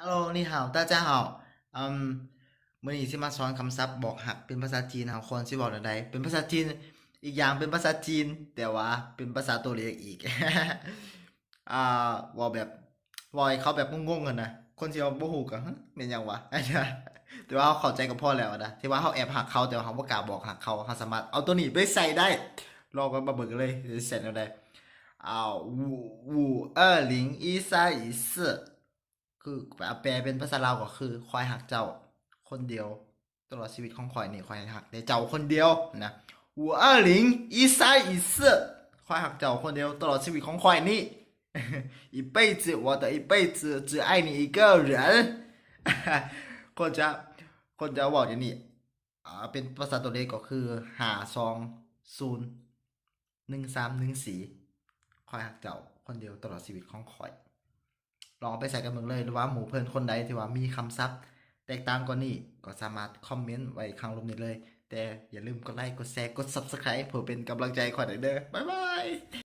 ฮัลโหลนี่ฮาว大家好อืมมื้อนี้สิมาสอนคำศัพท์บอกหักเป็นภาษาจีนเฮาควรสิเว้าจั่งใดเป็นภาษาจีนอีกอย่างเป็นภาษาจีนแต่ว่าเป็นภาษาตัวเลขอีกอ่าเว้าแบบเว้าให้เขาแบบงงๆกันนะคนที่ว่าบ่ฮู้ก็ฮึแม่นหยังวะแต่ว่าเราเข้าใจก็พอแล้วนะที่ว่าเราแอบหักเขาแต่ว่าเราบ่กล้าบอกหักเขาเราสามารถเอาตัวนี้ไปใส่ได้ลองกันมาเบิ่งกันเลยจะใส่แนวใด5521314คือแปลเป็นภาษาลาวก็คือคอยหักเจ้าคนเดียวตลอดชีวิตของข่อยนี่ข่อยหักแต่เจ้าคนเดียวนะ5201314คอยหักเจ้าคนเดียวตลอดชีวิตของข่อยนี่一辈子我的一辈子只爱你一个人คนจะคนจะบอกอย่างนี้เป็นภาษาตัวเลขก็คือ5201314คอยหักเจ้าคนเดียวตลอดชีวิตของข่อยลองไปใส่กันเมืองเลยหรือว่าหมู่เพื่อนคนใดที่ว่ามีคำศัพท์แตกต่างกว่านี้ก็สามารถคอมเมนต์ไว้ข้างลงนี้เลยแต่อย่าลืมกดไลค์กดแชร์กด Subscribe เพื่อเป็นกำลังใจข่อยเด้อบ๊ายบาย